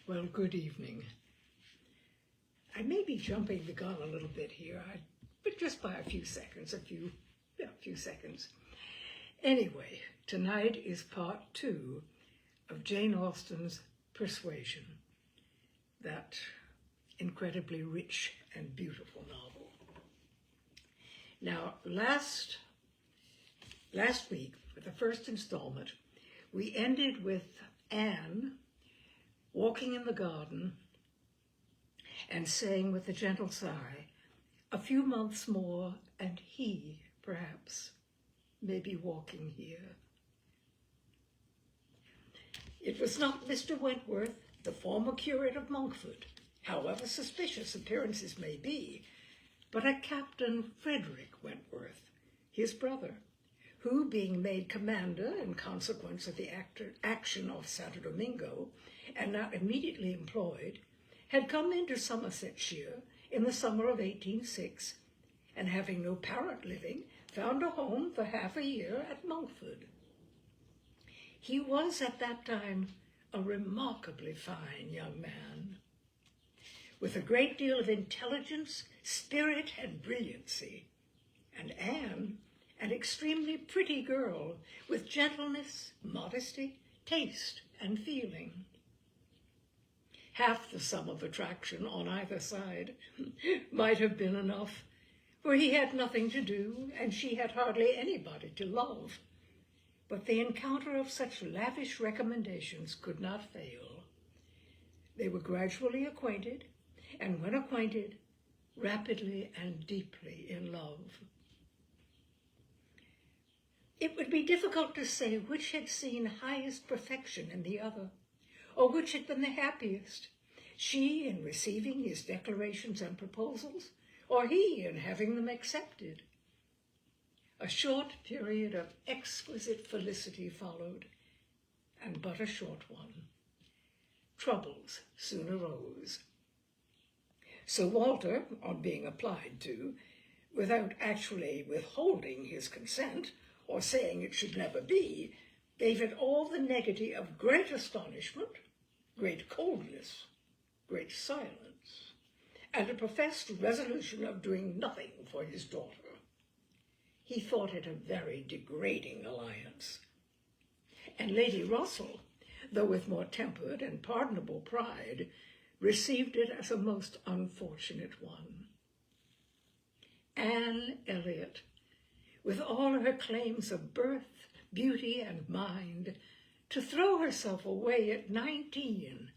Well, good evening. I may be jumping the gun a little bit here, but just by a few seconds, a few seconds. Anyway, tonight is part 2 of Jane Austen's Persuasion, that incredibly rich and beautiful novel. Now, last week, for the first installment, we ended with Anne walking in the garden and saying with a gentle sigh, a few months more and he, perhaps, may be walking here. It was not Mr. Wentworth, the former curate of Monkford, however suspicious appearances may be, but a Captain Frederick Wentworth, his brother, who, being made commander in consequence of the action off Santo Domingo, and not immediately employed, had come into Somersetshire in the summer of 1806, and having no parent living, found a home for half a year at Monkford. He was at that time a remarkably fine young man, with a great deal of intelligence, spirit, and brilliancy, and Anne, an extremely pretty girl with gentleness, modesty, taste, and feeling. Half the sum of attraction on either side might have been enough, for he had nothing to do, and she had hardly anybody to love. But the encounter of such lavish recommendations could not fail. They were gradually acquainted, and when acquainted, rapidly and deeply in love. It would be difficult to say which had seen highest perfection in the other, or which had been the happiest, she in receiving his declarations and proposals, or he in having them accepted. A short period of exquisite felicity followed, and but a short one. Troubles soon arose. Sir Walter, on being applied to, without actually withholding his consent, or saying it should never be, gave it all the negative of great astonishment, great coldness, great silence, and a professed resolution of doing nothing for his daughter. He thought it a very degrading alliance. And Lady Russell, though with more tempered and pardonable pride, received it as a most unfortunate one. Anne Elliot, with all her claims of birth, beauty, and mind, to throw herself away at 19,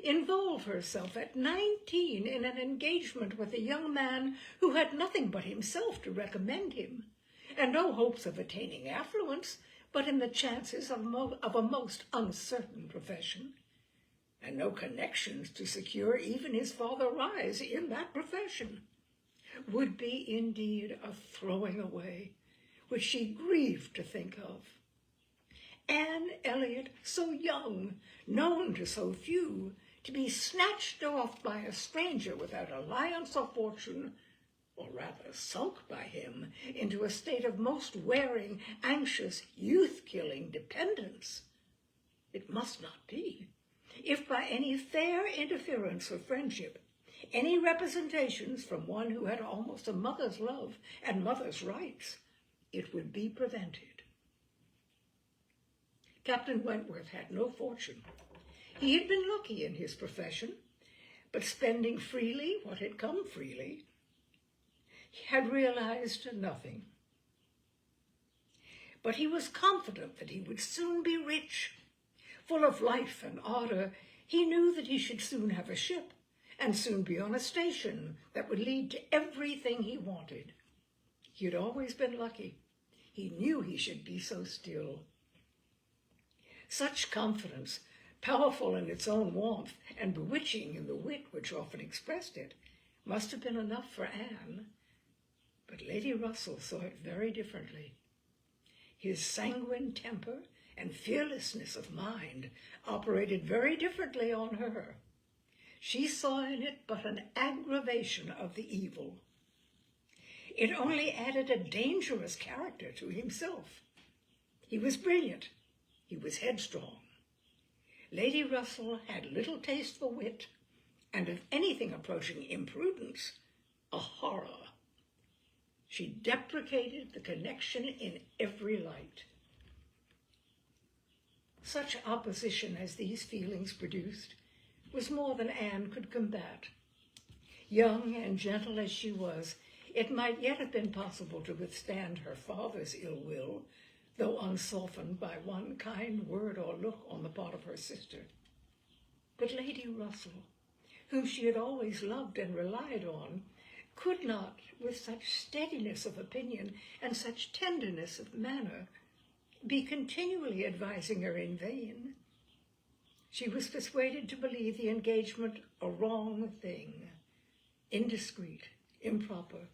involve herself at 19 in an engagement with a young man who had nothing but himself to recommend him, and no hopes of attaining affluence but in the chances of a most uncertain profession, and no connections to secure even his farther rise in that profession, would be indeed a throwing away, which she grieved to think of. Anne Elliot, so young, known to so few, to be snatched off by a stranger without alliance or fortune, or rather sunk by him into a state of most wearing, anxious, youth-killing dependence. It must not be. If by any fair interference of friendship, any representations from one who had almost a mother's love and mother's rights, it would be prevented. Captain Wentworth had no fortune. He had been lucky in his profession, but spending freely what had come freely, he had realized nothing. But he was confident that he would soon be rich. Full of life and ardor, he knew that he should soon have a ship and soon be on a station that would lead to everything he wanted. He had always been lucky. He knew he should be so still. Such confidence, powerful in its own warmth and bewitching in the wit which often expressed it, must have been enough for Anne. But Lady Russell saw it very differently. His sanguine temper and fearlessness of mind operated very differently on her. She saw in it but an aggravation of the evil. It only added a dangerous character to himself. He was brilliant. He was headstrong. Lady Russell had little taste for wit, and of anything approaching imprudence, a horror. She deprecated the connection in every light. Such opposition as these feelings produced was more than Anne could combat. Young and gentle as she was, it might yet have been possible to withstand her father's ill will, though unsoftened by one kind word or look on the part of her sister. But Lady Russell, whom she had always loved and relied on, could not, with such steadiness of opinion and such tenderness of manner, be continually advising her in vain. She was persuaded to believe the engagement a wrong thing, indiscreet, improper,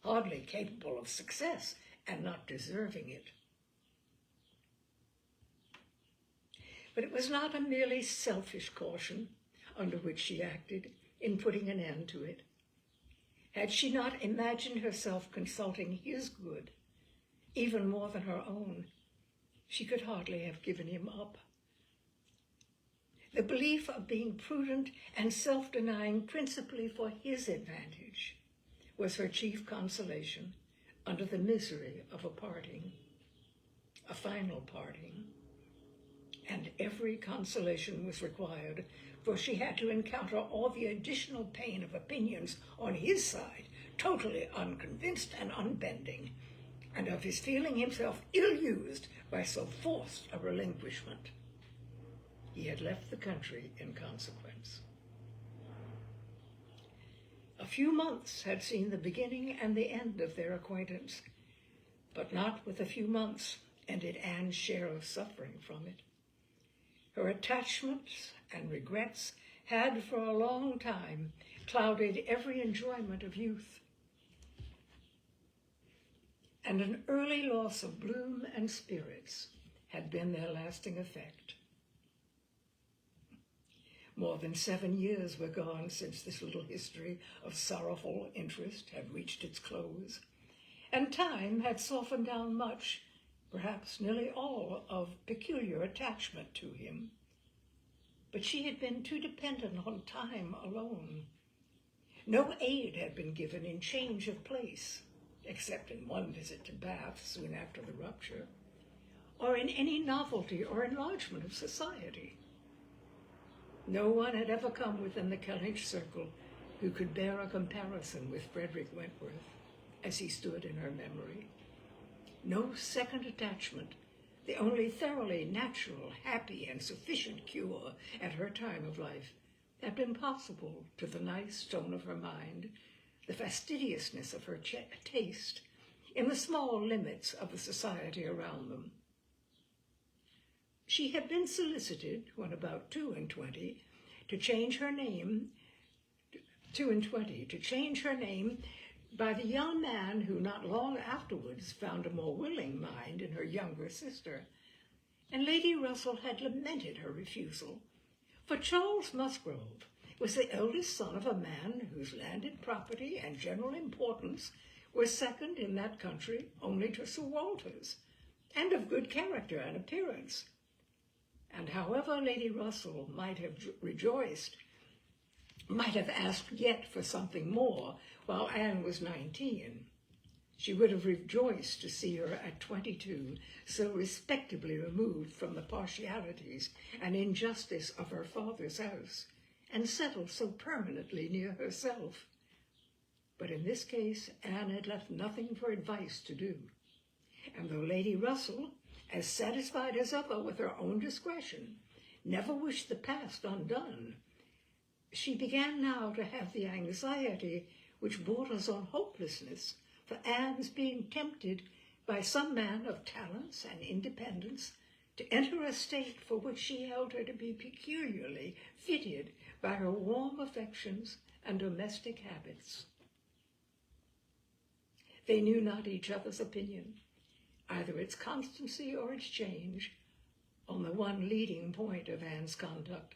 hardly capable of success, and not deserving it. But it was not a merely selfish caution under which she acted in putting an end to it. Had she not imagined herself consulting his good, even more than her own, she could hardly have given him up. The belief of being prudent and self-denying principally for his advantage was her chief consolation under the misery of a parting, a final parting. And every consolation was required, for she had to encounter all the additional pain of opinions on his side, totally unconvinced and unbending, and of his feeling himself ill-used by so forced a relinquishment. He had left the country in consequence. A few months had seen the beginning and the end of their acquaintance, but not with a few months ended Anne's share of suffering from it. Her attachments and regrets had for a long time clouded every enjoyment of youth, and an early loss of bloom and spirits had been their lasting effect. More than 7 years were gone since this little history of sorrowful interest had reached its close, and time had softened down much, perhaps nearly all, of peculiar attachment to him. But she had been too dependent on time alone. No aid had been given in change of place, except in one visit to Bath soon after the rupture, or in any novelty or enlargement of society. No one had ever come within the Kellynch circle who could bear a comparison with Frederick Wentworth as he stood in her memory. No second attachment, the only thoroughly natural, happy, and sufficient cure at her time of life, had been possible to the nice tone of her mind, the fastidiousness of her taste, in the small limits of the society around them. She had been solicited, when about 22, to change her name by the young man who not long afterwards found a more willing mind in her younger sister, and Lady Russell had lamented her refusal, for Charles Musgrove was the eldest son of a man whose landed property and general importance were second in that country only to Sir Walter's, and of good character and appearance. And however Lady Russell might have rejoiced, might have asked yet for something more while Anne was 19, she would have rejoiced to see her at 22 so respectably removed from the partialities and injustice of her father's house, and settled so permanently near herself. But in this case, Anne had left nothing for advice to do, and though Lady Russell, as satisfied as ever with her own discretion, never wished the past undone, she began now to have the anxiety which borders on hopelessness for Anne's being tempted by some man of talents and independence to enter a state for which she held her to be peculiarly fitted by her warm affections and domestic habits. They knew not each other's opinion, either its constancy or its change, on the one leading point of Anne's conduct,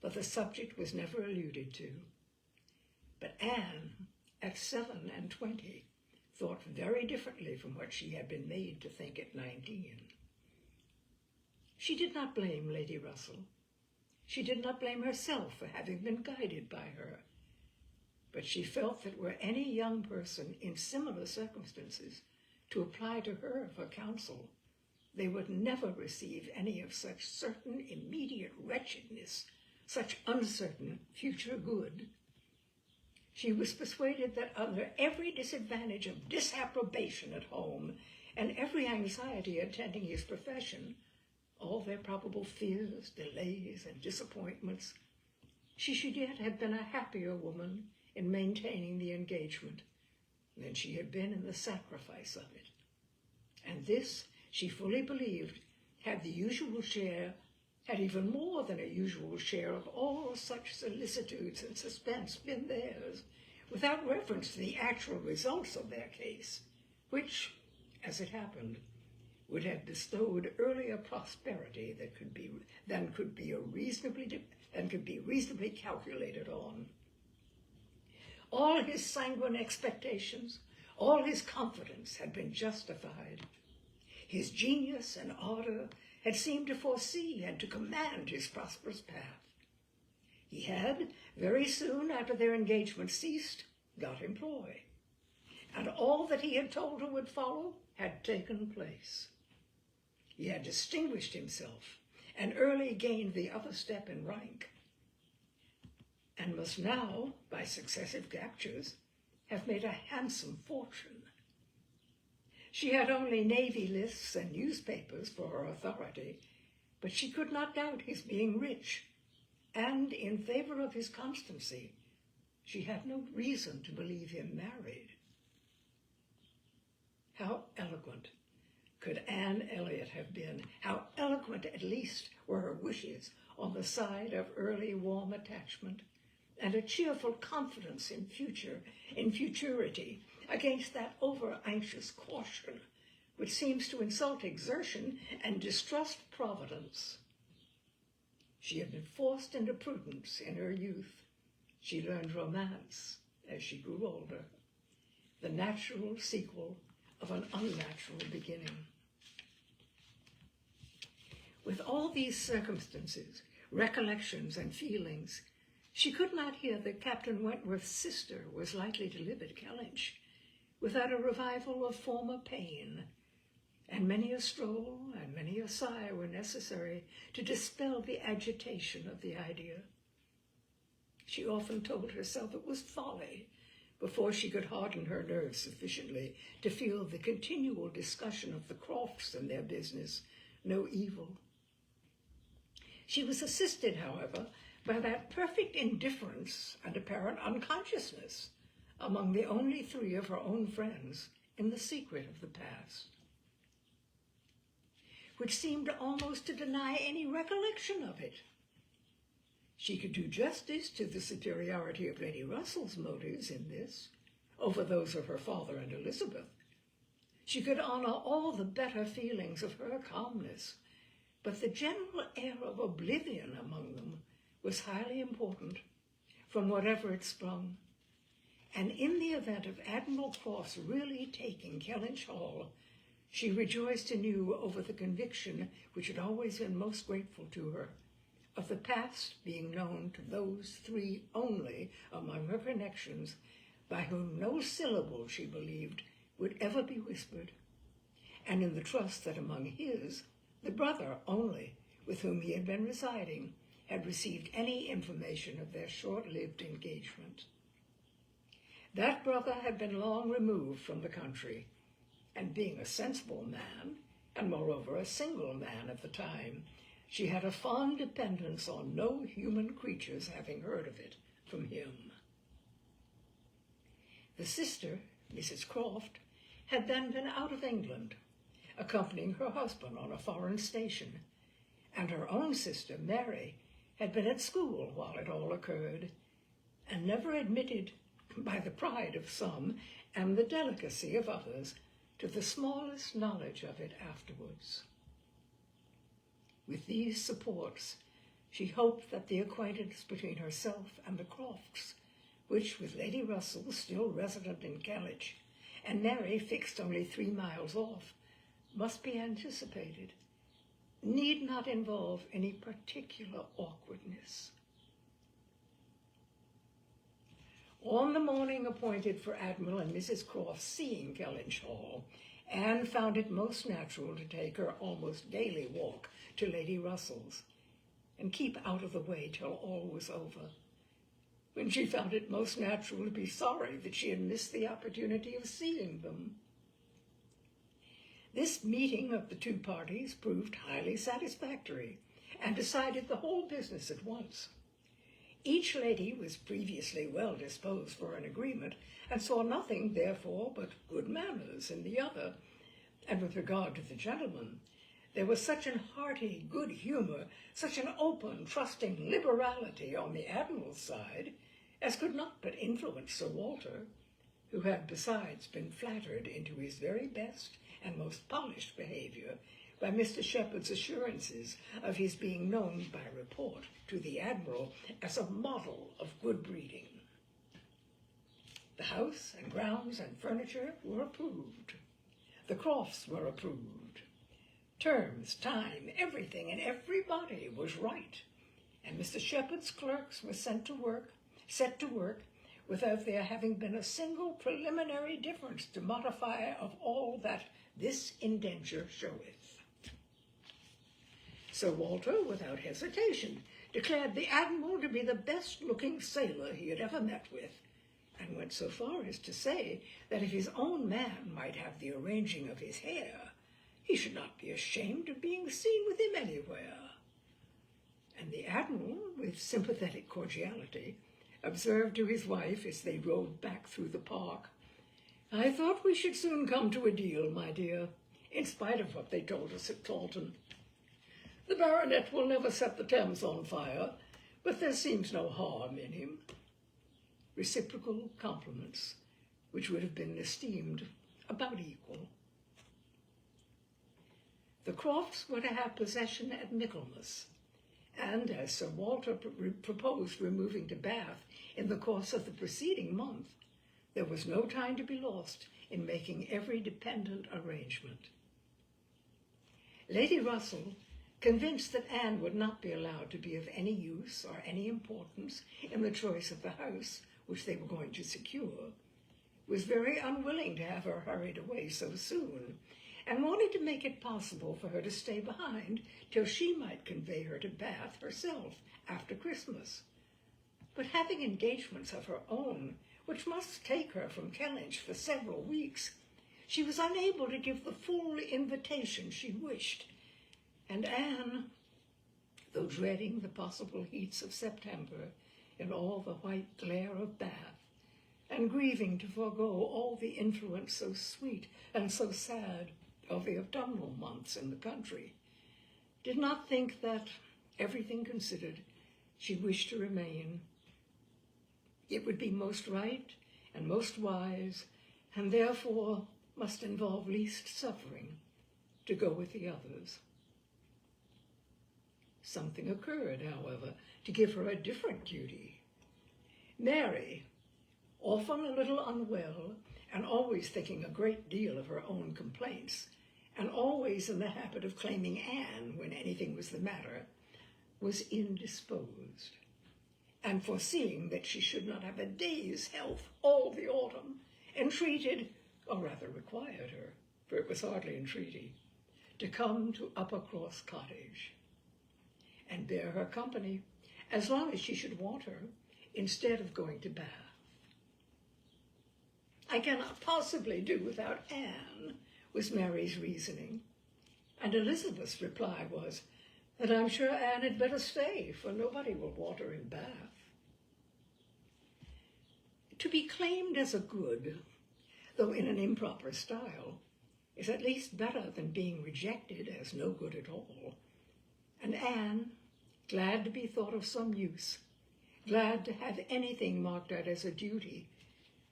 but the subject was never alluded to. But Anne, at 27, thought very differently from what she had been made to think at 19. She did not blame Lady Russell. She did not blame herself for having been guided by her, but she felt that were any young person in similar circumstances to apply to her for counsel, they would never receive any of such certain immediate wretchedness, such uncertain future good. She was persuaded that under every disadvantage of disapprobation at home and every anxiety attending his profession, all their probable fears, delays, and disappointments, she should yet have been a happier woman in maintaining the engagement than she had been in the sacrifice of it. And this, she fully believed, had even more than a usual share of all such solicitudes and suspense been theirs, without reference to the actual results of their case, which, as it happened, would have bestowed earlier prosperity than could be reasonably calculated on. All his sanguine expectations, all his confidence had been justified. His genius and ardor had seemed to foresee and to command his prosperous path. He had, very soon after their engagement ceased, got employ, and all that he had told her would follow had taken place. He had distinguished himself and early gained the other step in rank, and must now, by successive captures, have made a handsome fortune. She had only navy lists and newspapers for her authority, but she could not doubt his being rich, and in favor of his constancy, she had no reason to believe him married. How eloquent could Anne Elliot have been? How eloquent, at least, were her wishes on the side of early warm attachment and a cheerful confidence in futurity, against that over-anxious caution which seems to insult exertion and distrust providence. She had been forced into prudence in her youth. She learned romance as she grew older, the natural sequel of an unnatural beginning. With all these circumstances, recollections, and feelings, she could not hear that Captain Wentworth's sister was likely to live at Kellynch without a revival of former pain, and many a stroll and many a sigh were necessary to dispel the agitation of the idea. She often told herself it was folly before she could harden her nerves sufficiently to feel the continual discussion of the Crofts and their business no evil. She was assisted, however, by that perfect indifference and apparent unconsciousness among the only three of her own friends in the secret of the past, which seemed almost to deny any recollection of it. She could do justice to the superiority of Lady Russell's motives in this over those of her father and Elizabeth. She could honor all the better feelings of her calmness, but the general air of oblivion among them was highly important, from whatever it sprung. And in the event of Admiral Cross really taking Kellynch Hall, she rejoiced anew over the conviction which had always been most grateful to her, of the past being known to those three only among her connections, by whom no syllable, she believed, would ever be whispered, and in the trust that among his, the brother only with whom he had been residing, had received any information of their short-lived engagement. That brother had been long removed from the country, and being a sensible man, and moreover a single man at the time, she had a fond dependence on no human creature's having heard of it from him. The sister, Mrs. Croft, had then been out of England, accompanying her husband on a foreign station, and her own sister, Mary, had been at school while it all occurred, and never admitted, by the pride of some and the delicacy of others, to the smallest knowledge of it afterwards. With these supports, she hoped that the acquaintance between herself and the Crofts, which, with Lady Russell still resident in Kellynch, and Mary fixed only 3 miles off, must be anticipated, need not involve any particular awkwardness. On the morning appointed for Admiral and Mrs. Croft's seeing Kellynch Hall, Anne found it most natural to take her almost daily walk to Lady Russell's, and keep out of the way till all was over, when she found it most natural to be sorry that she had missed the opportunity of seeing them. This meeting of the two parties proved highly satisfactory, and decided the whole business at once. Each lady was previously well disposed for an agreement, and saw nothing, therefore, but good manners in the other. And with regard to the gentleman, there was such an hearty good humour, such an open, trusting liberality on the Admiral's side, as could not but influence Sir Walter, who had besides been flattered into his very best and most polished behaviour by Mr. Shepherd's assurances of his being known by report to the Admiral as a model of good breeding. The house and grounds and furniture were approved. The Crofts were approved. Terms, time, everything and everybody was right, and Mr. Shepherd's clerks were set to work, without there having been a single preliminary difference to modify of all that this indenture showeth. Sir Walter, without hesitation, declared the Admiral to be the best-looking sailor he had ever met with, and went so far as to say that if his own man might have the arranging of his hair, he should not be ashamed of being seen with him anywhere. And the Admiral, with sympathetic cordiality, observed to his wife as they rode back through the park, "I thought we should soon come to a deal, my dear, in spite of what they told us at Taunton. The baronet will never set the Thames on fire, but there seems no harm in him." Reciprocal compliments, which would have been esteemed about equal. The Crofts were to have possession at Michaelmas, and as Sir Walter proposed removing to Bath in the course of the preceding month, there was no time to be lost in making every dependent arrangement. Lady Russell, convinced that Anne would not be allowed to be of any use or any importance in the choice of the house which they were going to secure, was very unwilling to have her hurried away so soon, and wanted to make it possible for her to stay behind till she might convey her to Bath herself after Christmas. But having engagements of her own, which must take her from Kellynch for several weeks, she was unable to give the full invitation she wished, and Anne, though dreading the possible heats of September in all the white glare of Bath, and grieving to forego all the influence so sweet and so sad of the autumnal months in the country, did not think that, everything considered, she wished to remain. It would be most right and most wise, and therefore must involve least suffering, to go with the others. Something occurred, however, to give her a different duty. Mary, often a little unwell, and always thinking a great deal of her own complaints, and always in the habit of claiming Anne when anything was the matter, was indisposed, and foreseeing that she should not have a day's health all the autumn, entreated, or rather required her, for it was hardly entreaty, to come to Uppercross Cottage, and bear her company as long as she should want her, instead of going to Bath. "I cannot possibly do without Anne," was Mary's reasoning, and Elizabeth's reply was that I'm sure Anne had better stay, for nobody will want her in Bath. To be claimed as a good, though in an improper style, is at least better than being rejected as no good at all, and Anne, glad to be thought of some use, glad to have anything marked out as a duty,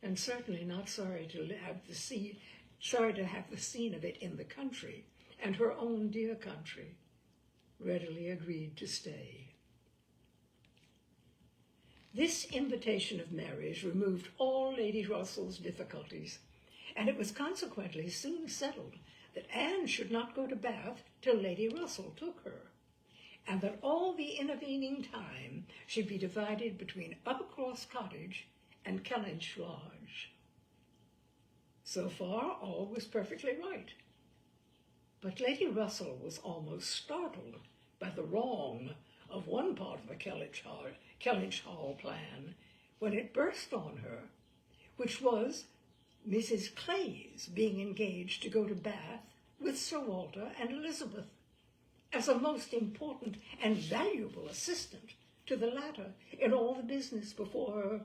and certainly not sorry to have the scene of it in the country, and her own dear country, readily agreed to stay. This invitation of Mary's removed all Lady Russell's difficulties, and it was consequently soon settled that Anne should not go to Bath till Lady Russell took her, and that all the intervening time should be divided between Uppercross Cottage and Kellynch Lodge. So far, all was perfectly right. But Lady Russell was almost startled by the wrong of one part of the Kellynch Hall plan when it burst on her, which was Mrs. Clay's being engaged to go to Bath with Sir Walter and Elizabeth as a most important and valuable assistant to the latter in all the business before her.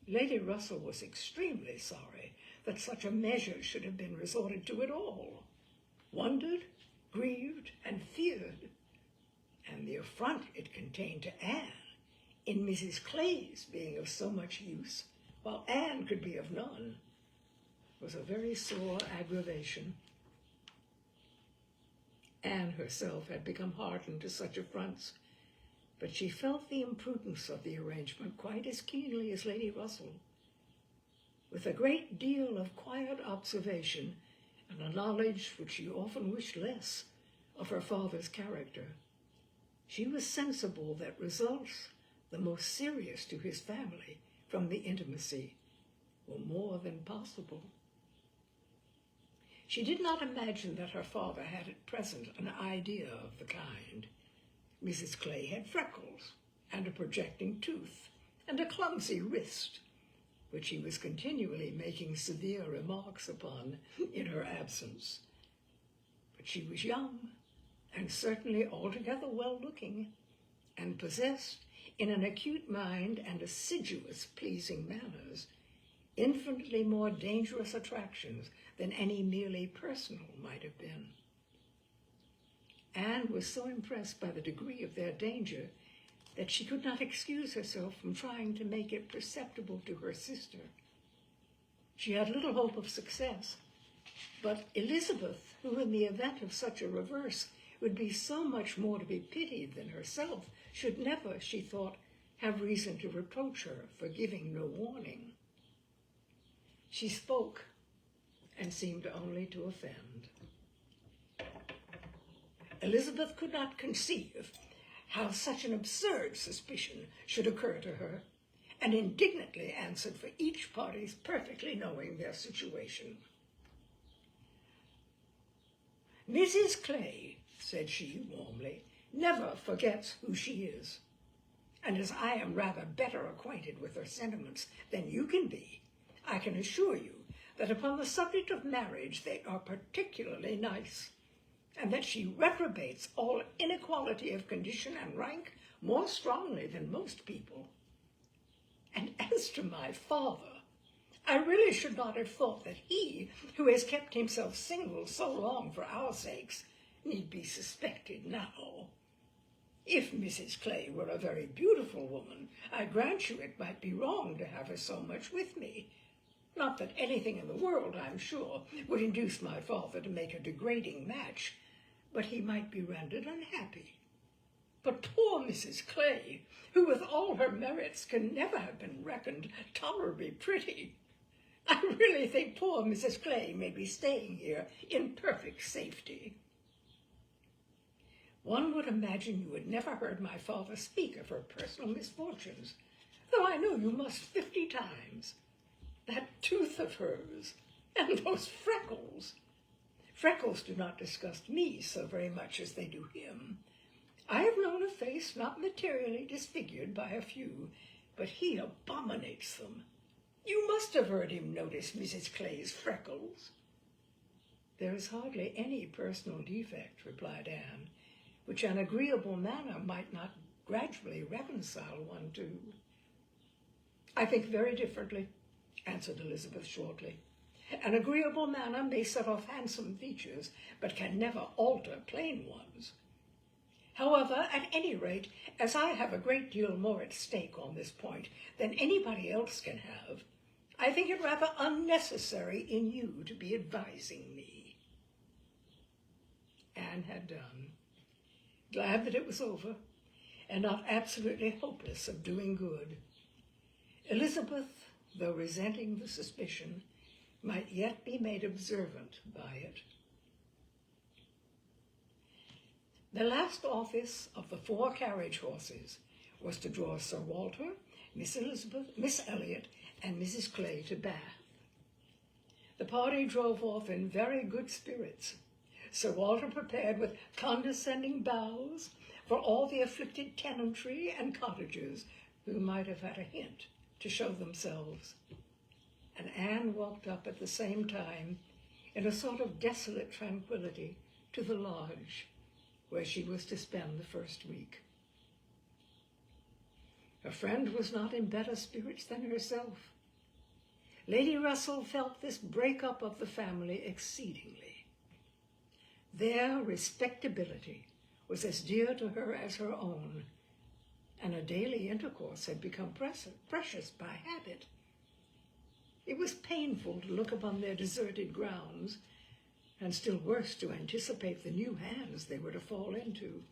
Lady Russell was extremely sorry that such a measure should have been resorted to at all, wondered, grieved, and feared, and the affront it contained to Anne in Mrs. Clay's being of so much use, while Anne could be of none, was a very sore aggravation. Anne herself had become hardened to such affronts, but she felt the imprudence of the arrangement quite as keenly as Lady Russell. With a great deal of quiet observation and a knowledge which she often wished less of her father's character, she was sensible that results the most serious to his family from the intimacy were more than possible. She did not imagine that her father had at present an idea of the kind. Mrs. Clay had freckles and a projecting tooth and a clumsy wrist, which he was continually making severe remarks upon in her absence. But she was young and certainly altogether well-looking, and possessed in an acute mind and assiduous pleasing manners, infinitely more dangerous attractions than any merely personal might have been. Anne was so impressed by the degree of their danger that she could not excuse herself from trying to make it perceptible to her sister. She had little hope of success, but Elizabeth, who in the event of such a reverse would be so much more to be pitied than herself, should never, she thought, have reason to reproach her for giving no warning. She spoke and seemed only to offend. Elizabeth could not conceive how such an absurd suspicion should occur to her, and indignantly answered for each party's perfectly knowing their situation. Mrs. Clay, said she warmly, never forgets who she is, and as I am rather better acquainted with her sentiments than you can be, I can assure you that upon the subject of marriage they are particularly nice, and that she reprobates all inequality of condition and rank more strongly than most people. And as to my father, I really should not have thought that he, who has kept himself single so long for our sakes, need be suspected now. If Mrs. Clay were a very beautiful woman, I grant you it might be wrong to have her so much with me. Not that anything in the world, I'm sure, would induce my father to make a degrading match, but he might be rendered unhappy. But poor Mrs. Clay, who with all her merits can never have been reckoned tolerably pretty, I really think poor Mrs. Clay may be staying here in perfect safety. One would imagine you had never heard my father speak of her personal misfortunes, though I know you must 50 times. That tooth of hers, and those freckles. Freckles do not disgust me so very much as they do him. I have known a face not materially disfigured by a few, but he abominates them. You must have heard him notice Mrs. Clay's freckles. There is hardly any personal defect, replied Anne, which an agreeable manner might not gradually reconcile one to. I think very differently, answered Elizabeth shortly. An agreeable manner may set off handsome features, but can never alter plain ones. However, at any rate, as I have a great deal more at stake on this point than anybody else can have, I think it rather unnecessary in you to be advising me. Anne had done, glad that it was over, and not absolutely hopeless of doing good. Elizabeth, though resenting the suspicion, might yet be made observant by it. The last office of the 4 carriage horses was to draw Sir Walter, Miss Elizabeth, Miss Elliot, and Mrs. Clay to Bath. The party drove off in very good spirits. Sir Walter prepared with condescending bows for all the afflicted tenantry and cottagers who might have had a hint to show themselves. And Anne walked up at the same time in a sort of desolate tranquility to the lodge where she was to spend the first week. Her friend was not in better spirits than herself. Lady Russell felt this break-up of the family exceedingly. Their respectability was as dear to her as her own, and a daily intercourse had become precious by habit. It was painful to look upon their deserted grounds, and still worse to anticipate the new hands they were to fall into,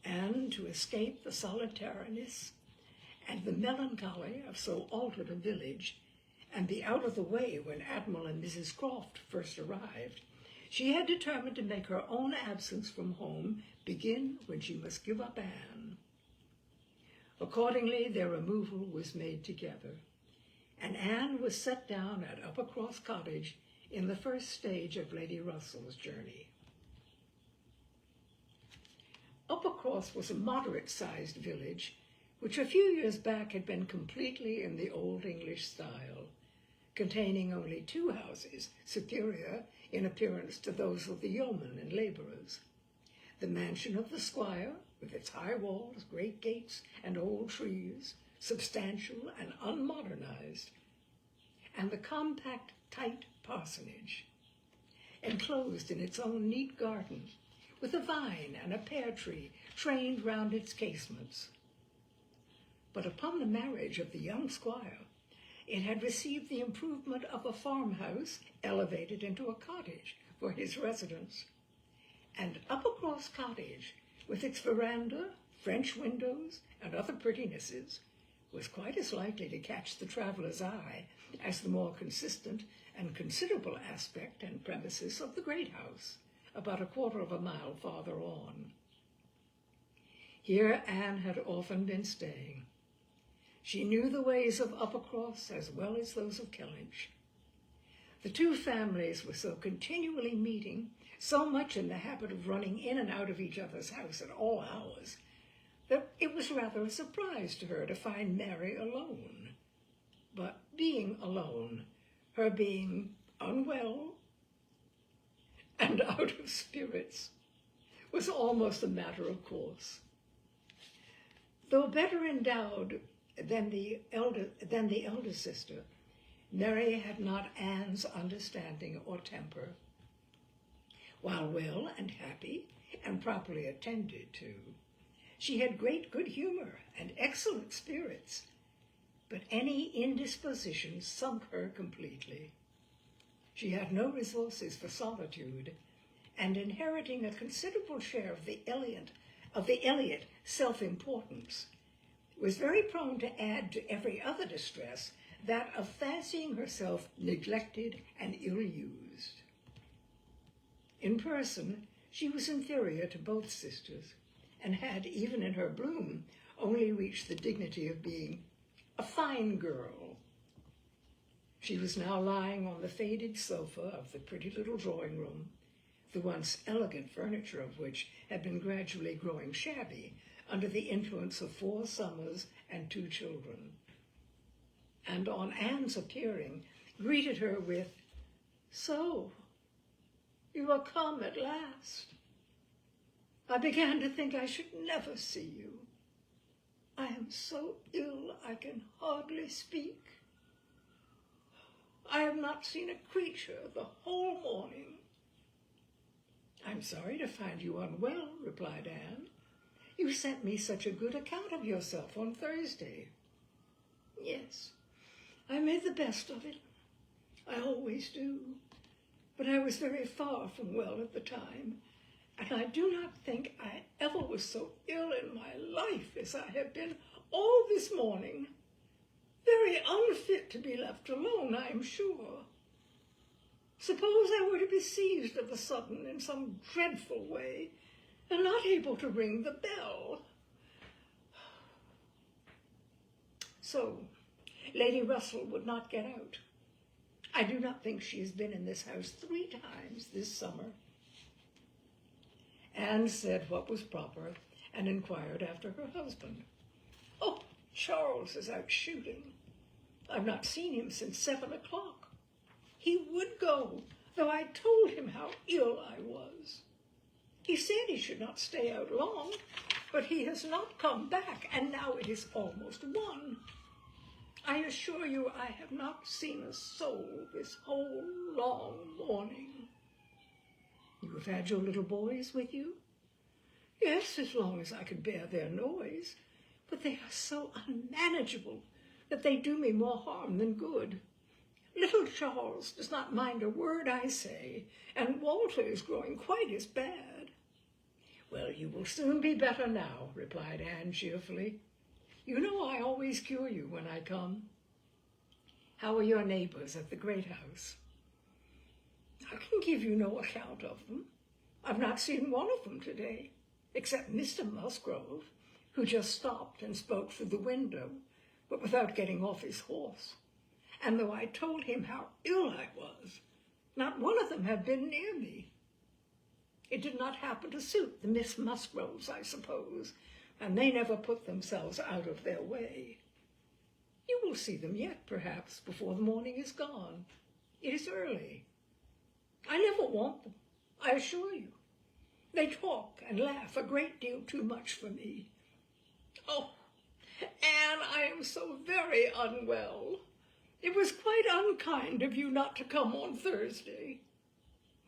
and to escape the solitariness and the melancholy of so altered a village, and be out of the way when Admiral and Mrs. Croft first arrived. She had determined to make her own absence from home begin when she must give up Anne. Accordingly, their removal was made together, and Anne was set down at Uppercross Cottage in the first stage of Lady Russell's journey. Uppercross was a moderate-sized village, which a few years back had been completely in the Old English style, containing only 2 houses, superior in appearance to those of the yeomen and labourers. The mansion of the squire, with its high walls, great gates, and old trees, substantial and unmodernized, and the compact, tight parsonage, enclosed in its own neat garden, with a vine and a pear tree trained round its casements. But upon the marriage of the young squire, it had received the improvement of a farmhouse elevated into a cottage for his residence, and Uppercross Cottage, with its veranda, French windows, and other prettinesses, was quite as likely to catch the traveller's eye as the more consistent and considerable aspect and premises of the great house, about a quarter of a mile farther on. Here Anne had often been staying. She knew the ways of Uppercross as well as those of Kellynch. The 2 families were so continually meeting, so much in the habit of running in and out of each other's house at all hours, that it was rather a surprise to her to find Mary alone. But being alone, her being unwell and out of spirits, was almost a matter of course. Though better endowed than the elder sister, Mary had not Anne's understanding or temper. While well and happy and properly attended to, she had great good humor and excellent spirits, but any indisposition sunk her completely. She had no resources for solitude, and inheriting a considerable share of the Elliot self-importance, was very prone to add to every other distress that of fancying herself neglected and ill-used. In person, she was inferior to both sisters, and had, even in her bloom, only reached the dignity of being a fine girl. She was now lying on the faded sofa of the pretty little drawing room, the once elegant furniture of which had been gradually growing shabby under the influence of 4 summers and 2 children, and on Anne's appearing, greeted her with, "So, you are come at last. I began to think I should never see you. I am so ill I can hardly speak. I have not seen a creature the whole morning." "I'm sorry to find you unwell," replied Anne. "You sent me such a good account of yourself on Thursday." "Yes, I made the best of it. I always do. But I was very far from well at the time, and I do not think I ever was so ill in my life as I have been all this morning. Very unfit to be left alone, I am sure. Suppose I were to be seized of a sudden in some dreadful way, and not able to ring the bell. So, Lady Russell would not get out. I do not think she has been in this house 3 times this summer. Anne said what was proper and inquired after her husband. Oh, Charles is out shooting. I've not seen him since 7 o'clock. He would go, though I told him how ill I was. He said he should not stay out long, but he has not come back, and now it is almost 1. I assure you I have not seen a soul this whole long morning. You have had your little boys with you? Yes, as long as I could bear their noise, but they are so unmanageable that they do me more harm than good. Little Charles does not mind a word I say, and Walter is growing quite as bad. Well, you will soon be better now, replied Anne cheerfully. You know I always cure you when I come. How are your neighbors at the great house? I can give you no account of them. I've not seen one of them today, except Mr. Musgrove, who just stopped and spoke through the window, but without getting off his horse. And though I told him how ill I was, not one of them have been near me. It did not happen to suit the Miss Musgroves, I suppose, and they never put themselves out of their way. You will see them yet, perhaps, before the morning is gone. It is early. I never want them, I assure you. They talk and laugh a great deal too much for me. Oh, Anne, I am so very unwell. It was quite unkind of you not to come on Thursday.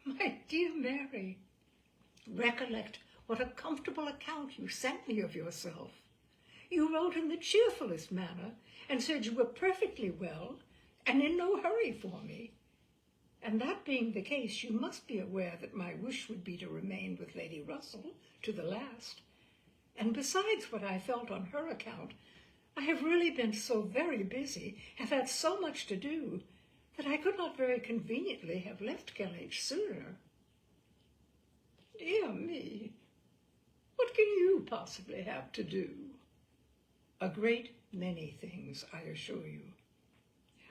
My dear Mary, recollect what a comfortable account you sent me of yourself. You wrote in the cheerfulest manner and said you were perfectly well and in no hurry for me. And that being the case, you must be aware that my wish would be to remain with Lady Russell to the last. And besides what I felt on her account, I have really been so very busy, have had so much to do, that I could not very conveniently have left Kellynch sooner. Dear me, what can you possibly have to do? A great many things, I assure you.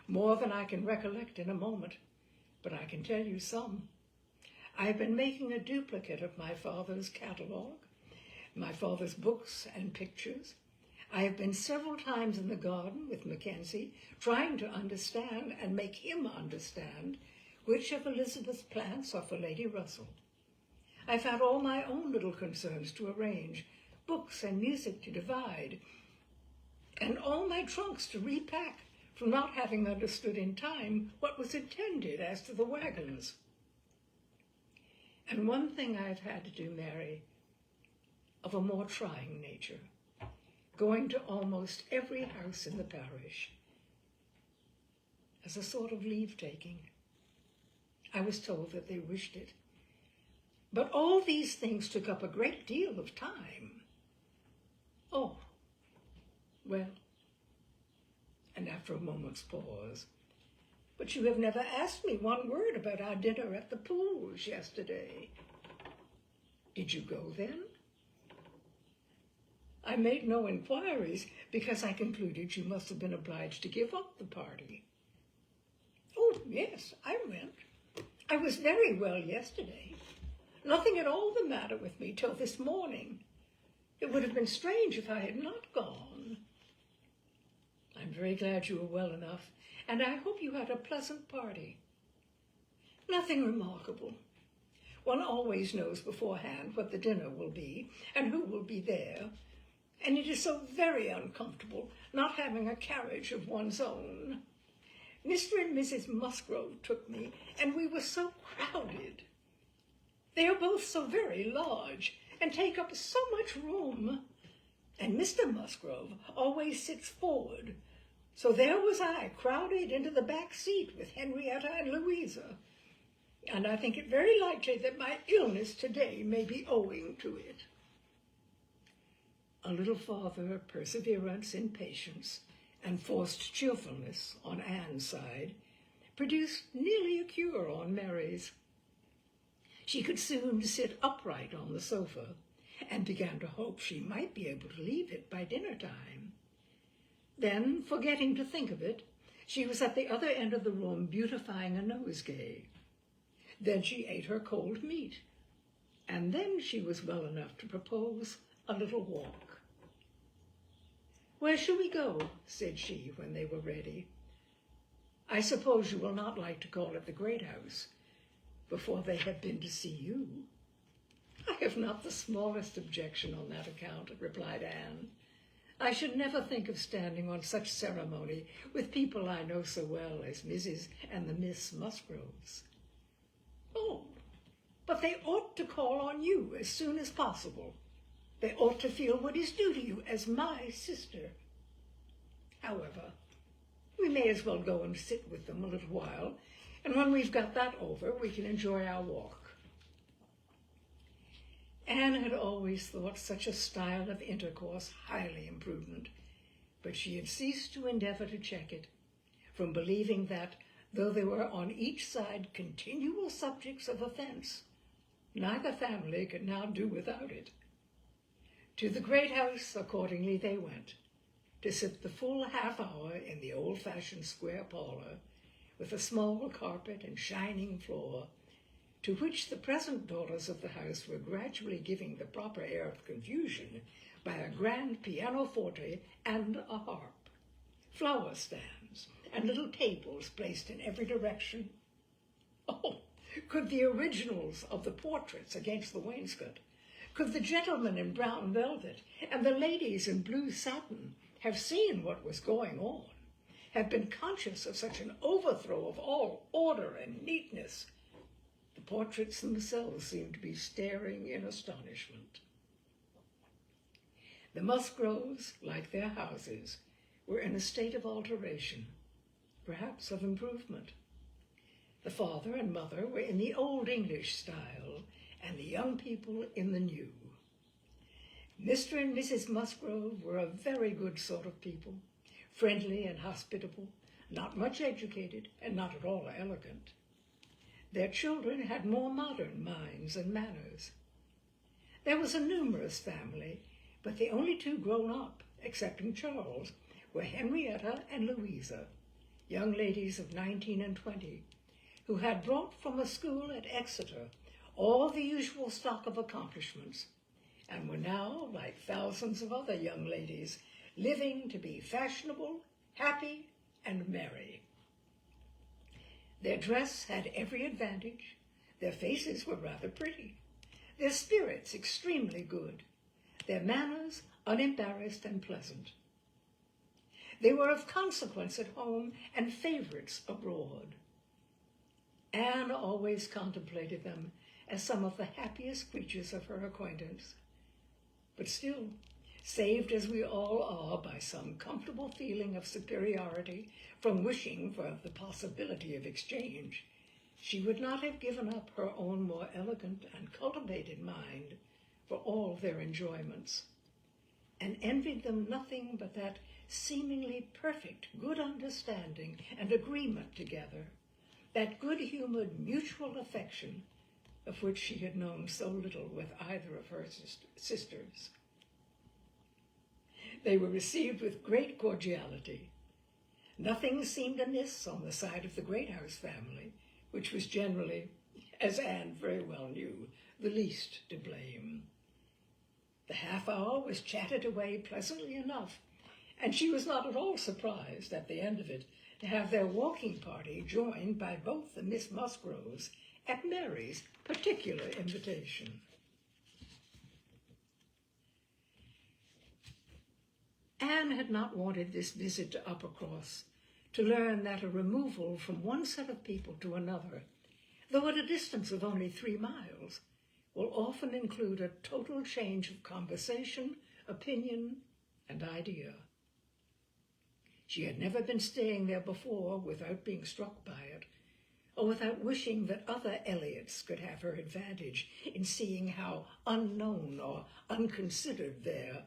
More than I can recollect in a moment, but I can tell you some. I have been making a duplicate of my father's catalogue, my father's books and pictures. I have been several times in the garden with Mackenzie, trying to understand and make him understand which of Elizabeth's plants are for Lady Russell. I've had all my own little concerns to arrange, books and music to divide, and all my trunks to repack from not having understood in time what was intended as to the wagons. And one thing I've had to do, Mary, of a more trying nature, going to almost every house in the parish as a sort of leave-taking. I was told that they wished it. But all these things took up a great deal of time. Oh, well, and after a moment's pause, but you have never asked me one word about our dinner at the pools yesterday. Did you go then? I made no inquiries because I concluded you must have been obliged to give up the party. Oh, yes, I went. I was very well yesterday. Nothing at all the matter with me till this morning. It would have been strange if I had not gone. I'm very glad you were well enough, and I hope you had a pleasant party. Nothing remarkable. One always knows beforehand what the dinner will be and who will be there, and it is so very uncomfortable not having a carriage of one's own. Mr. and Mrs. Musgrove took me, and we were so crowded. They are both so very large and take up so much room. And Mr. Musgrove always sits forward. So there was I, crowded into the back seat with Henrietta and Louisa. And I think it very likely that my illness today may be owing to it. A little farther perseverance in patience and forced cheerfulness on Anne's side produced nearly a cure on Mary's. She could soon sit upright on the sofa, and began to hope she might be able to leave it by dinner time. Then, forgetting to think of it, she was at the other end of the room beautifying a nosegay. Then she ate her cold meat, and then she was well enough to propose a little walk. "Where shall we go?" said she when they were ready. "I suppose you will not like to call at the great house before they have been to see you." "I have not the smallest objection on that account," replied Anne. "I should never think of standing on such ceremony with people I know so well as Mrs. and the Miss Musgroves." "Oh, but they ought to call on you as soon as possible. They ought to feel what is due to you as my sister. However, we may as well go and sit with them a little while, and when we've got that over, we can enjoy our walk." Anne had always thought such a style of intercourse highly imprudent, but she had ceased to endeavor to check it, from believing that, though they were on each side continual subjects of offense, neither family could now do without it. To the great house, accordingly, they went, to sit the full half-hour in the old-fashioned square parlor, with a small carpet and shining floor, to which the present daughters of the house were gradually giving the proper air of confusion by a grand pianoforte and a harp, flower stands, and little tables placed in every direction. Oh, could the originals of the portraits against the wainscot, could the gentlemen in brown velvet and the ladies in blue satin have seen what was going on, have been conscious of such an overthrow of all order and neatness, the portraits themselves seemed to be staring in astonishment. The Musgroves, like their houses, were in a state of alteration, perhaps of improvement. The father and mother were in the old English style, and the young people in the new. Mr. and Mrs. Musgrove were a very good sort of people, friendly and hospitable, not much educated, and not at all elegant. Their children had more modern minds and manners. There was a numerous family, but the only two grown up, excepting Charles, were Henrietta and Louisa, young ladies of 19 and 20, who had brought from a school at Exeter all the usual stock of accomplishments, and were now, like thousands of other young ladies, living to be fashionable, happy, and merry. Their dress had every advantage, their faces were rather pretty, their spirits extremely good, their manners unembarrassed and pleasant. They were of consequence at home and favorites abroad. Anne always contemplated them as some of the happiest creatures of her acquaintance. But still, saved as we all are by some comfortable feeling of superiority from wishing for the possibility of exchange, she would not have given up her own more elegant and cultivated mind for all their enjoyments, and envied them nothing but that seemingly perfect good understanding and agreement together, that good-humored mutual affection of which she had known so little with either of her sisters. They were received with great cordiality. Nothing seemed amiss on the side of the Greathouse family, which was generally, as Anne very well knew, the least to blame. The half-hour was chatted away pleasantly enough, and she was not at all surprised at the end of it to have their walking party joined by both the Miss Musgroves at Mary's particular invitation. Anne had not wanted this visit to Uppercross to learn that a removal from one set of people to another, though at a distance of only 3 miles, will often include a total change of conversation, opinion, and idea. She had never been staying there before without being struck by it, or without wishing that other Elliots could have her advantage in seeing how unknown or unconsidered there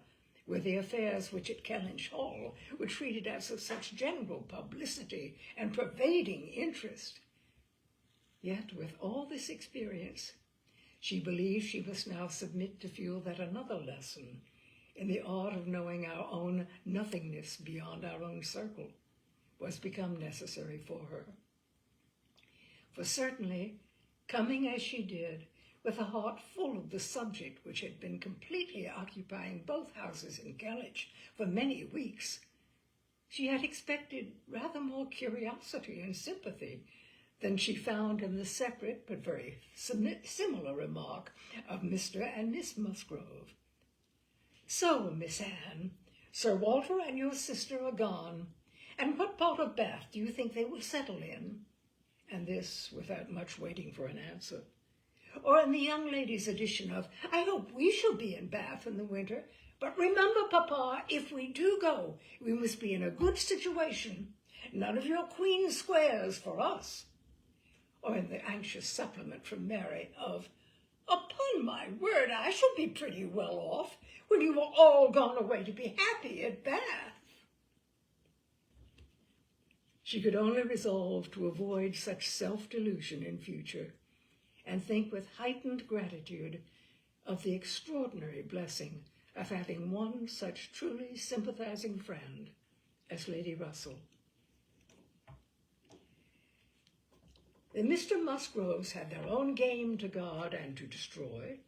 were the affairs which at Kellynch Hall were treated as of such general publicity and pervading interest. Yet, with all this experience, she believed she must now submit to feel that another lesson in the art of knowing our own nothingness beyond our own circle was become necessary for her. For certainly, coming as she did, with a heart full of the subject which had been completely occupying both houses in Kellynch for many weeks, she had expected rather more curiosity and sympathy than she found in the separate but very similar remark of Mr. and Miss Musgrove. "So, Miss Anne, Sir Walter and your sister are gone, and what part of Bath do you think they will settle in?" And this without much waiting for an answer. Or in the young lady's edition of, "I hope we shall be in Bath in the winter, but remember, Papa, if we do go, we must be in a good situation. None of your Queen squares for us." Or in the anxious supplement from Mary of, "Upon my word, I shall be pretty well off when you are all gone away to be happy at Bath." She could only resolve to avoid such self-delusion in future, and think with heightened gratitude of the extraordinary blessing of having one such truly sympathizing friend as Lady Russell. The Mr. Musgroves had their own game to guard and to destroy,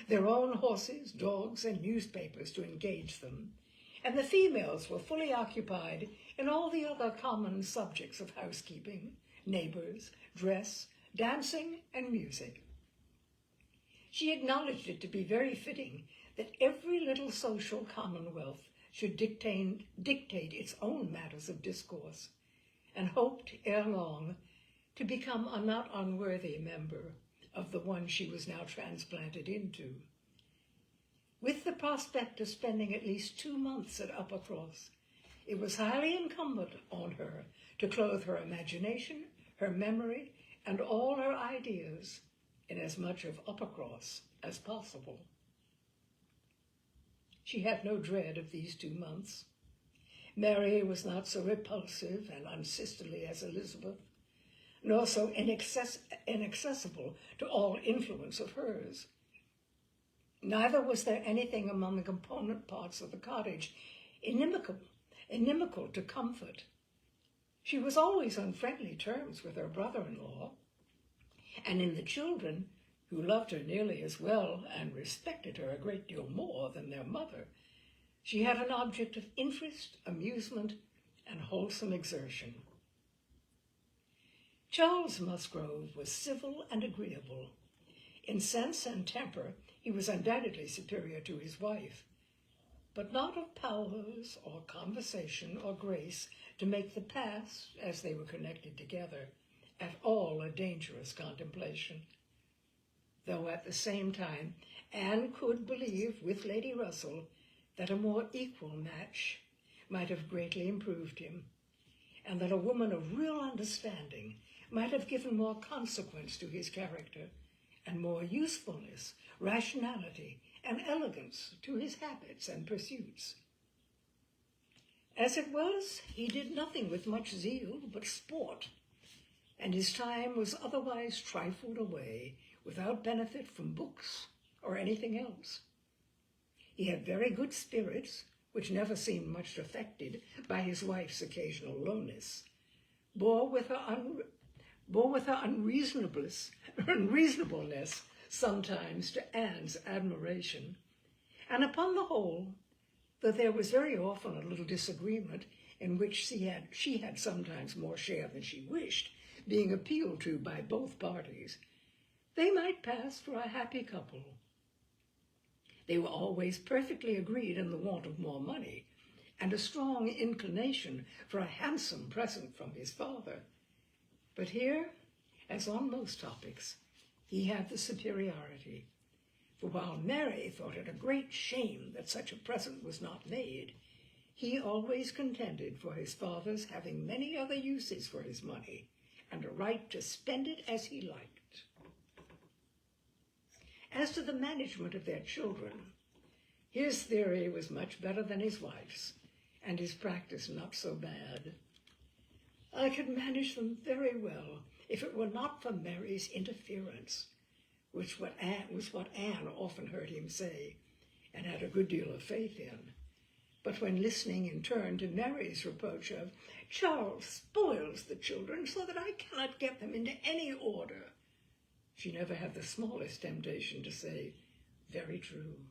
their own horses, dogs, and newspapers to engage them, and the females were fully occupied in all the other common subjects of housekeeping, neighbors, dress, dancing, and music. She acknowledged it to be very fitting that every little social commonwealth should dictate its own matters of discourse, and hoped ere long to become a not unworthy member of the one she was now transplanted into. With the prospect of spending at least 2 months at Uppercross, it was highly incumbent on her to clothe her imagination, her memory, and all her ideas in as much of Uppercross as possible. She had no dread of these 2 months. Mary was not so repulsive and unsisterly as Elizabeth, nor so inaccessible to all influence of hers. Neither was there anything among the component parts of the cottage inimical to comfort. She was always on friendly terms with her brother-in-law, and in the children, who loved her nearly as well and respected her a great deal more than their mother, she had an object of interest, amusement, and wholesome exertion. Charles Musgrove was civil and agreeable. In sense and temper, he was undoubtedly superior to his wife, but not of powers or conversation or grace to make the past, as they were connected together, at all a dangerous contemplation. Though at the same time, Anne could believe with Lady Russell that a more equal match might have greatly improved him, and that a woman of real understanding might have given more consequence to his character, and more usefulness, rationality, and elegance to his habits and pursuits. As it was, he did nothing with much zeal but sport, and his time was otherwise trifled away without benefit from books or anything else. He had very good spirits, which never seemed much affected by his wife's occasional lowness, bore with her unreasonableness sometimes to Anne's admiration, and upon the whole, though there was very often a little disagreement in which she had sometimes more share than she wished, being appealed to by both parties, they might pass for a happy couple. They were always perfectly agreed in the want of more money, and a strong inclination for a handsome present from his father. But here, as on most topics, he had the superiority, for while Mary thought it a great shame that such a present was not made, he always contended for his father's having many other uses for his money, and a right to spend it as he liked. As to the management of their children, His theory was much better than his wife's, and his practice not so bad. I could manage them very well if it were not for Mary's interference, which was what Anne often heard him say, and had a good deal of faith in. But when listening in turn to Mary's reproach of, "Charles spoils the children so that I cannot get them into any order," she never had the smallest temptation to say, "Very true."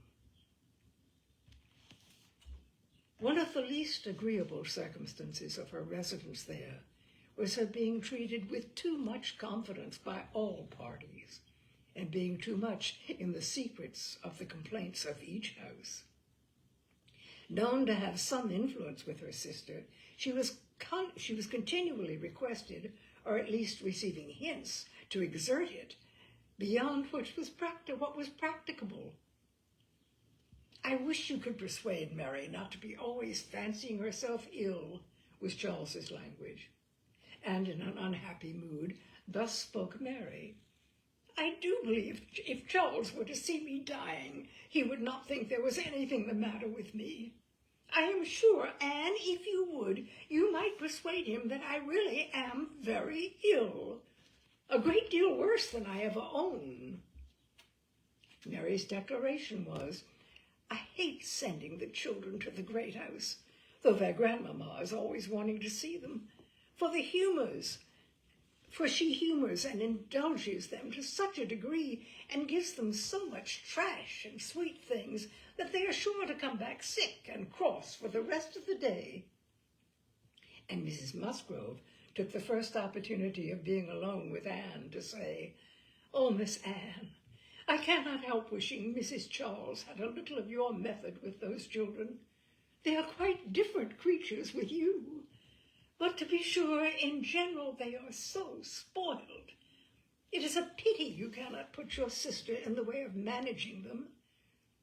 One of the least agreeable circumstances of her residence there was her being treated with too much confidence by all parties, and being too much in the secrets of the complaints of each house. Known to have some influence with her sister, she was continually requested, or at least receiving hints, to exert it beyond what was practicable. "I wish you could persuade Mary not to be always fancying herself ill," was Charles's language. And in an unhappy mood, thus spoke Mary. "I do believe if Charles were to see me dying, he would not think there was anything the matter with me. I am sure, Anne, if you would, you might persuade him that I really am very ill, a great deal worse than I ever own." Mary's declaration was, "I hate sending the children to the great house, though their grandmamma is always wanting to see them, for she humors and indulges them to such a degree and gives them so much trash and sweet things that they are sure to come back sick and cross for the rest of the day." And Mrs. Musgrove took the first opportunity of being alone with Anne to say, "Oh, Miss Anne, I cannot help wishing Mrs. Charles had a little of your method with those children. They are quite different creatures with you. But to be sure, in general, they are so spoiled. It is a pity you cannot put your sister in the way of managing them.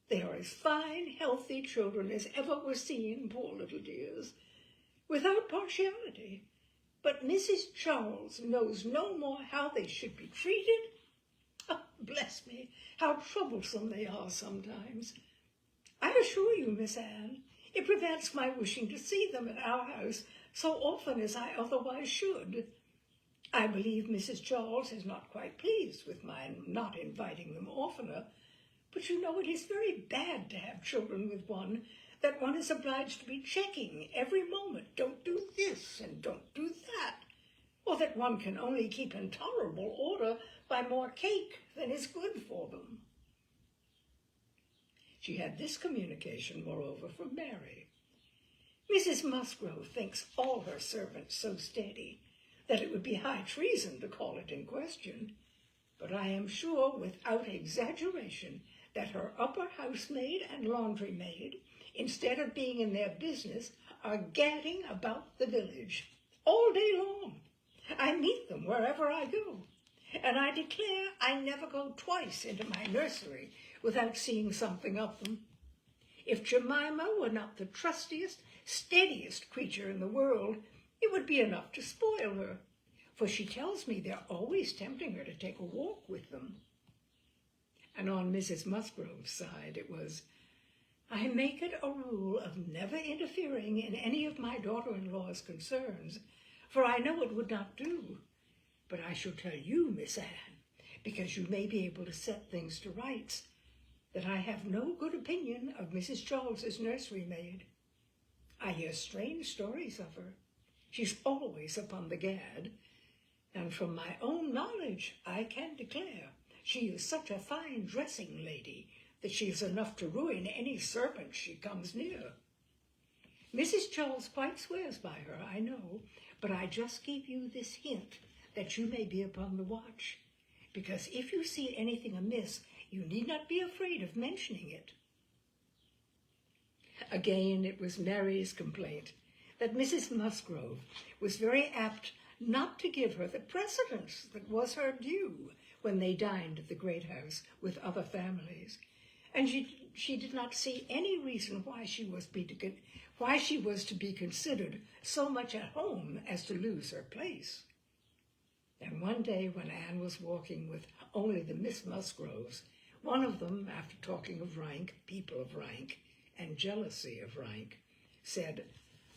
They are as fine, healthy children as ever were seen, poor little dears, without partiality. But Mrs. Charles knows no more how they should be treated. Oh, bless me, how troublesome they are sometimes. I assure you, Miss Anne, it prevents my wishing to see them at our house so often as I otherwise should. I believe Mrs. Charles is not quite pleased with my not inviting them oftener, but you know it is very bad to have children with one that one is obliged to be checking every moment, don't do this and don't do that, or that one can only keep in tolerable order by more cake than is good for them." She had this communication, moreover, from Mary. "Mrs. Musgrove thinks all her servants so steady that it would be high treason to call it in question, but I am sure, without exaggeration, that her upper housemaid and laundry maid, instead of being in their business, are gadding about the village all day long. I meet them wherever I go, and I declare I never go twice into my nursery without seeing something of them. If Jemima were not the trustiest, steadiest creature in the world, it would be enough to spoil her, for she tells me they're always tempting her to take a walk with them." And on Mrs. Musgrove's side it was, "I make it a rule of never interfering in any of my daughter-in-law's concerns, for I know it would not do. But I shall tell you, Miss Anne, because you may be able to set things to rights, that I have no good opinion of Mrs. Charles's nursery maid. I hear strange stories of her. She's always upon the gad, and from my own knowledge I can declare she is such a fine dressing lady that she is enough to ruin any servant she comes near. Mrs. Charles quite swears by her, I know, but I just give you this hint that you may be upon the watch, because if you see anything amiss, you need not be afraid of mentioning it." Again, it was Mary's complaint that Mrs. Musgrove was very apt not to give her the precedence that was her due when they dined at the great house with other families, and she did not see any reason why she was to be considered so much at home as to lose her place. And one day when Anne was walking with only the Miss Musgroves, one of them, after talking of rank, people of rank, and jealousy of rank, said,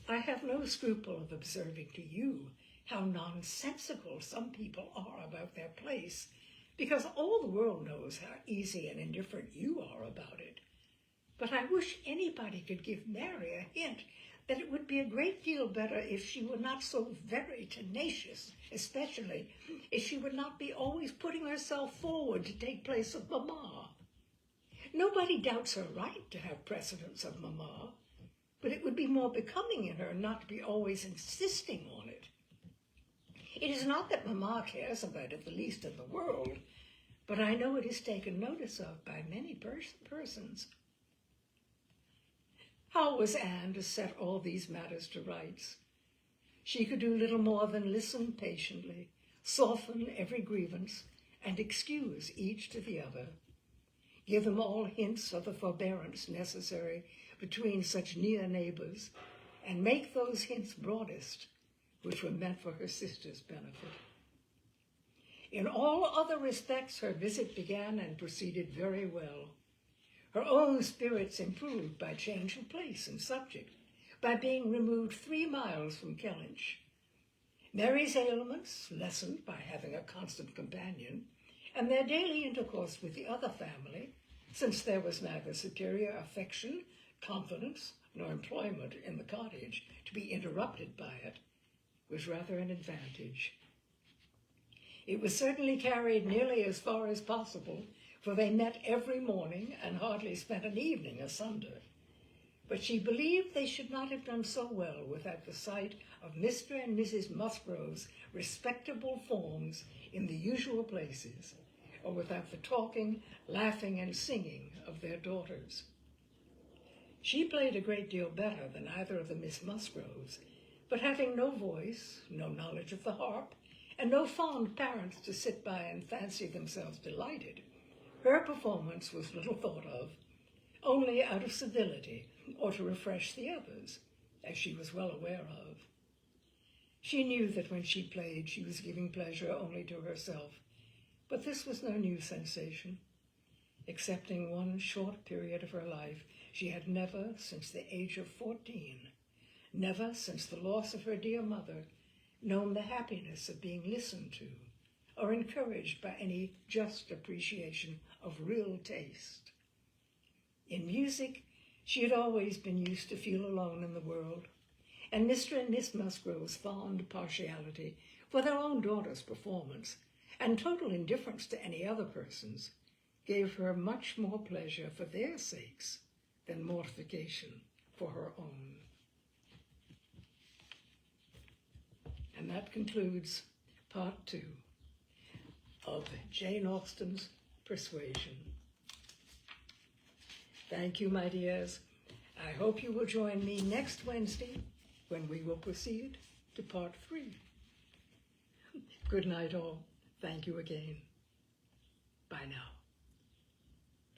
"I have no scruple of observing to you how nonsensical some people are about their place, because all the world knows how easy and indifferent you are about it. But I wish anybody could give Mary a hint that it would be a great deal better if she were not so very tenacious, especially if she would not be always putting herself forward to take place of Mamma. Nobody doubts her right to have precedence of Mamma, but it would be more becoming in her not to be always insisting on it. It is not that Mamma cares about it the least in the world, but I know it is taken notice of by many persons." How was Anne to set all these matters to rights? She could do little more than listen patiently, soften every grievance, and excuse each to the other, give them all hints of the forbearance necessary between such near neighbors, and make those hints broadest, which were meant for her sister's benefit. In all other respects, her visit began and proceeded very well. Her own spirits improved by change of place and subject, by being removed 3 miles from Kellynch. Mary's ailments lessened by having a constant companion, and their daily intercourse with the other family, since there was neither superior affection, confidence, nor employment in the cottage to be interrupted by it, was rather an advantage. It was certainly carried nearly as far as possible, for they met every morning and hardly spent an evening asunder. But she believed they should not have done so well without the sight of Mr. and Mrs. Musgrove's respectable forms in the usual places, or without the talking, laughing, and singing of their daughters. She played a great deal better than either of the Miss Musgroves, but having no voice, no knowledge of the harp, and no fond parents to sit by and fancy themselves delighted, her performance was little thought of, only out of civility or to refresh the others, as she was well aware of. She knew that when she played, she was giving pleasure only to herself, but this was no new sensation. Excepting one short period of her life, she had never, since the age of 14, never since the loss of her dear mother, known the happiness of being listened to or encouraged by any just appreciation of real taste. In music, she had always been used to feel alone in the world, and Mr. and Miss Musgrove's fond partiality for their own daughter's performance and total indifference to any other person's gave her much more pleasure for their sakes than mortification for her own. And that concludes part 2 of Jane Austen's Persuasion. Thank you, my dears. I hope you will join me next Wednesday when we will proceed to part 3. Good night, all. Thank you again. Bye now.